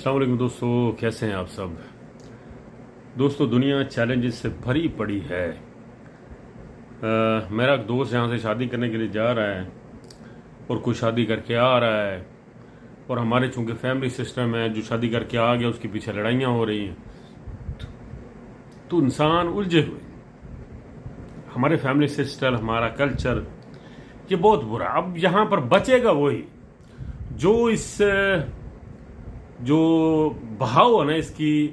अस्सलाम वालेकुम दोस्तों, कैसे हैं आप सब। दोस्तों, दुनिया चैलेंजेस से भरी पड़ी है। मेरा एक दोस्त यहाँ से शादी करने के लिए जा रहा है और कोई शादी करके आ रहा है, और हमारे चूँकि फैमिली सिस्टम है, जो शादी करके आ गया उसके पीछे लड़ाइयाँ हो रही हैं, तो इंसान उलझे हुए। हमारे फैमिली सिस्टम, हमारा कल्चर, ये बहुत बुरा। अब यहाँ पर बचेगा वही जो बहाव है ना,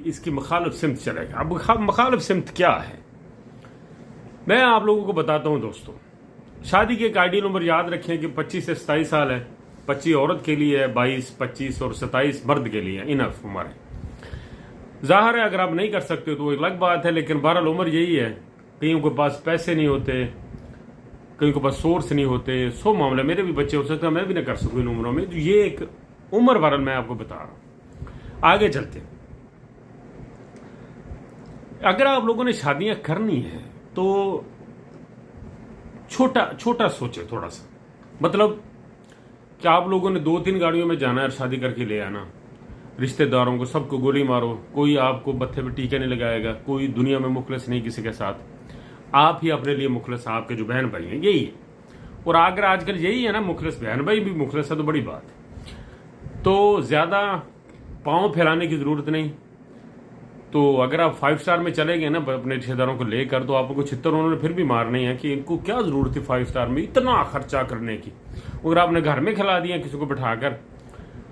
इसकी मुखालिफ सिमत चलेगा। अब मुखालिफ सिमत क्या है, मैं आप लोगों को बताता हूं दोस्तों। शादी की एक आइडियल उम्र याद रखें कि 25 से 27 साल है। 25 औरत के लिए है, 22, 25 और 27 मर्द के लिए इनफ उम्र है। जाहिर है अगर आप नहीं कर सकते तो एक अलग बात है, लेकिन बहरहाल उम्र यही है। कईयों के पास पैसे नहीं होते, कईयों के पास सोर्स नहीं होते, सो मामला। मेरे भी बच्चे हो सकते हैं, मैं भी ना कर सकूँ इन उम्रों में। तो ये एक उम्र बहरहाल मैं आपको बता रहा हूं। आगे चलते, अगर आप लोगों ने शादियां करनी है तो छोटा सोचे थोड़ा सा। मतलब कि आप लोगों ने 2-3 गाड़ियों में जाना है और शादी करके ले आना, रिश्तेदारों को सबको गोली मारो, कोई आपको बत्थे पे टीका नहीं लगाएगा, कोई दुनिया में मुखलिस नहीं किसी के साथ, आप ही अपने लिए मुखलिस, आपके जो बहन भाई हैं यही है। और अगर आजकल यही है ना, मुखलिस बहन भाई भी मुखलिस है तो बड़ी बात है। तो ज्यादा पाँव फैलाने की जरूरत नहीं। तो अगर आप 5 स्टार में चले गए ना अपने रिश्तेदारों को लेकर, तो आपको छितर उन्होंने फिर भी मारने हैं कि इनको क्या जरूरत थी 5 स्टार में इतना खर्चा करने की। अगर आपने घर में खिला दिया किसी को बिठाकर,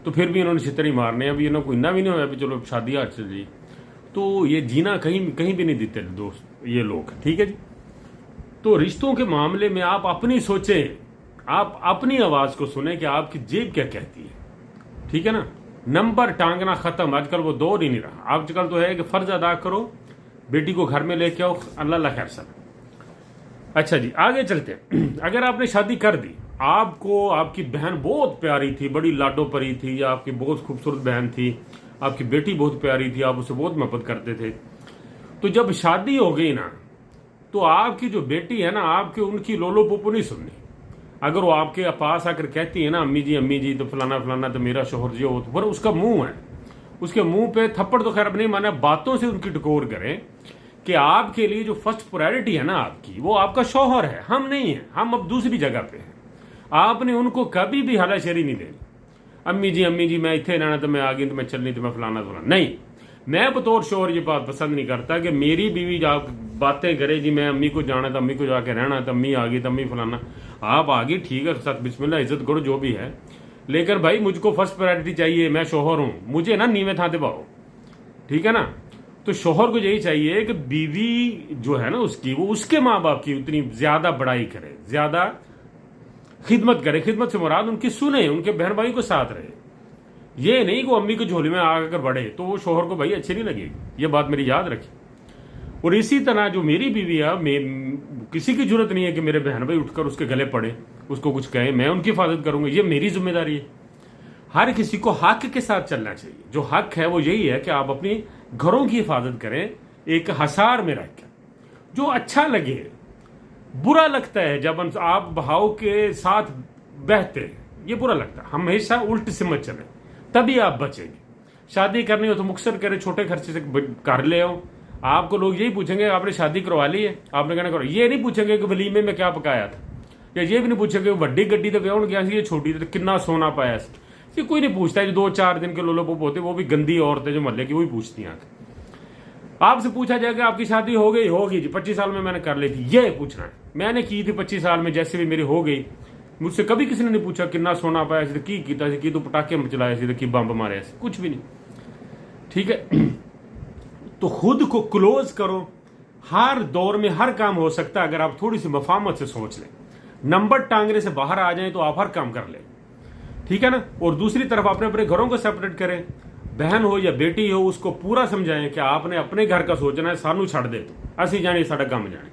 तो फिर भी इन्होंने छितर ही मारने हैं। अभी इन्होंने कोई इतना भी नहीं होया, अभी चलो शादी आज चलिए। तो ये जीना कहीं भी नहीं देते दोस्त ये लोग, ठीक है जी। तो रिश्तों के मामले में आप अपनी सोचें, आप अपनी आवाज को सुने कि आपकी जेब क्या कहती है, ठीक है ना। नंबर टांगना खत्म, आजकल वो दौर ही नहीं रहा। आजकल तो है कि फर्ज अदा करो, बेटी को घर में लेके आओ, अल्लाह खैर सब। अच्छा जी, आगे चलते हैं। अगर आपने शादी कर दी, आपको आपकी बहन बहुत प्यारी थी, बड़ी लाडो परी थी, या आपकी बहुत खूबसूरत बहन थी, आपकी बेटी बहुत प्यारी थी, आप उसे बहुत मोहब्बत करते थे। तो जब शादी हो गई ना, तो आपकी जो बेटी है ना, आपके उनकी लोलो पोपो नहीं सुननी। अगर वो आपके पास आकर कहती है ना अम्मी जी तो फलाना फलाना तो मेरा शोहर जी हो, तो फिर उसका मुंह है, उसके मुंह पे थप्पड़ तो खैर अब नहीं माना, बातों से उनकी टकोर करें कि आपके लिए जो फर्स्ट प्रायोरिटी है ना आपकी, वो आपका शोहर है, हम नहीं है, हम अब दूसरी जगह पे हैं। आपने उनको कभी भी हलाशेरी नहीं देनी। अम्मी जी मैं इतने रहना तो मैं आ गई, तो मैं चलनी, तो मैं फलाना नहीं। मैं बतौर शोहर ये बात पसंद नहीं करता कि मेरी बीवी आप बातें करे जी, मैं अम्मी को जाना था, अम्मी को जाके रहना था, अम्मी आ गई तो अम्मी फलाना। आप आ गई ठीक है, सत बिस्मिल्लाह, इज्जत करो जो भी है, लेकिन भाई मुझको फर्स्ट प्रायोरिटी चाहिए। मैं शोहर हूं, मुझे ना नीवे था दबाओ, ठीक है ना। तो शोहर को यही चाहिए कि बीवी जो है ना उसकी, वो उसके माँ बाप की उतनी ज्यादा बड़ाई करे, ज्यादा खिदमत करे। खिदमत से मुराद उनकी सुने, उनके बहन भाई को साथ रहे। ये नहीं कि अम्मी को झोली में आकर बढ़े, तो वो शोहर को भाई अच्छी नहीं लगेगी। ये बात मेरी याद रखी। और इसी तरह जो मेरी बीवी है, किसी की जरूरत नहीं है कि मेरे बहन भाई उठकर उसके गले पड़े, उसको कुछ कहे, मैं उनकी हिफाजत करूंगा, ये मेरी जिम्मेदारी है। हर किसी को हक के साथ चलना चाहिए। जो हक है वो यही है कि आप अपनी घरों की हिफाजत करें, एक हसार में रहकर। जो अच्छा लगे, बुरा लगता है जब आप बहाव के साथ बहते हैं, ये बुरा लगता है। हमेशा उल्ट सिमत चले, तभी आप बचेंगे। शादी करनी हो तो मुक्सर करे, छोटे खर्चे से कर ले आओ। आपको लोग यही पूछेंगे आपने शादी करवा ली है, आपने कहना करो। ये नहीं पूछेंगे कि वलीमे में क्या पकाया था, या ये भी नहीं पूछेंगे वड्डी गड्डी तो व्याह गया, ये छोटी तो कितना सोना पाया। ये कोई नहीं पूछता है। जो 2-4 दिन के लोलो पोप होते, वो भी गंदी औरतें जो मोहल्ले की, वही पूछती हैं। आपसे पूछा जाएगा आपकी शादी हो गई? होगी जी, 25 साल में मैंने कर ली थी। ये पूछना है। मैंने की थी 25 साल में, जैसे भी मेरी हो गई। मुझसे कभी किसी ने नहीं पूछा कितना सोना पाया, की तो पटाखे चलाए, की बम मारे, कुछ भी नहीं, ठीक है। तो खुद को क्लोज करो। हर दौर में हर काम हो सकता है अगर आप थोड़ी सी मफामत से सोच लें। नंबर टांगने से बाहर आ जाएं तो आप हर काम कर लें, ठीक है ना। और दूसरी तरफ अपने अपने घरों को सेपरेट करें। बहन हो या बेटी हो, उसको पूरा समझाएं कि आपने अपने घर का सोचना है, सानू छड़ दे तो असी जाने साडा काम जाने,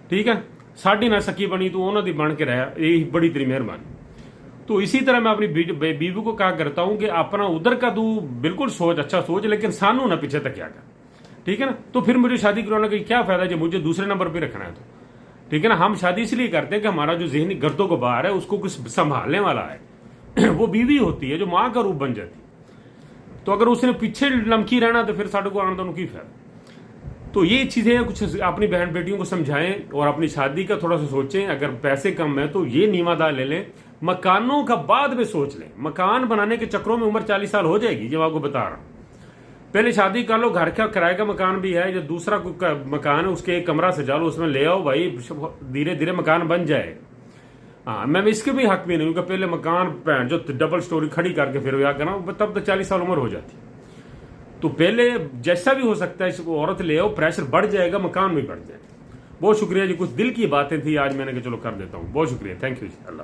ठीक है। साडी ना सकी बनी तो उन्होंने बन के रहा, यही बड़ी तेरी मेहरबानी। तो इसी तरह मैं अपनी बीवी को कहा करता हूं कि अपना उधर का तू बिल्कुल सोच, अच्छा सोच, लेकिन सानू ना पीछे तक क्या कर, ठीक है ना। तो फिर मुझे शादी करवाने का क्या फायदा जो मुझे दूसरे नंबर पे रखना है, तो ठीक है ना। हम शादी इसलिए करते हैं कि हमारा जो जहनी गर्दों को बाहर है, उसको कुछ संभालने वाला है, वो बीवी होती है जो माँ का रूप बन जाती है। تو اگر اس نے پیچھے لمکی رہنا تو پھر ساڈے کو آن دونوں کی فائدہ. تو یہ چیزیں کچھ اپنی بہن بیٹیوں کو سمجھائیں اور اپنی شادی کا تھوڑا سا سوچیں. اگر پیسے کم ہیں تو یہ نیما دار لے لیں. مکانوں کا بعد میں سوچ لیں. مکان بنانے کے چکروں میں عمر 40 سال ہو جائے گی. جب آپ کو بتا رہا ہوں پہلے شادی کر لو. گھر کا کرائے کا مکان بھی ہے. جو دوسرا کوئی مکان ہے اس کے ایک کمرہ سجا لو, اس میں لے آؤ بھائی. دھیرے دھیرے مکان بن جائے. ہاں میں اس کے بھی حق بھی نہیں ہوں کہ پہلے مکان جو ڈبل سٹوری کھڑی کر کے پھر کرنا, تب تو 40 سال عمر ہو جاتی. تو پہلے جیسا بھی ہو سکتا ہے اس کو عورت لے آؤ. پریشر بڑھ جائے گا, مکان بھی بڑھ جائے گا. بہت شکریہ جی. کچھ دل کی باتیں تھی آج میں نے کہ چلو کر دیتا ہوں. بہت شکریہ. Thank you G. اللہ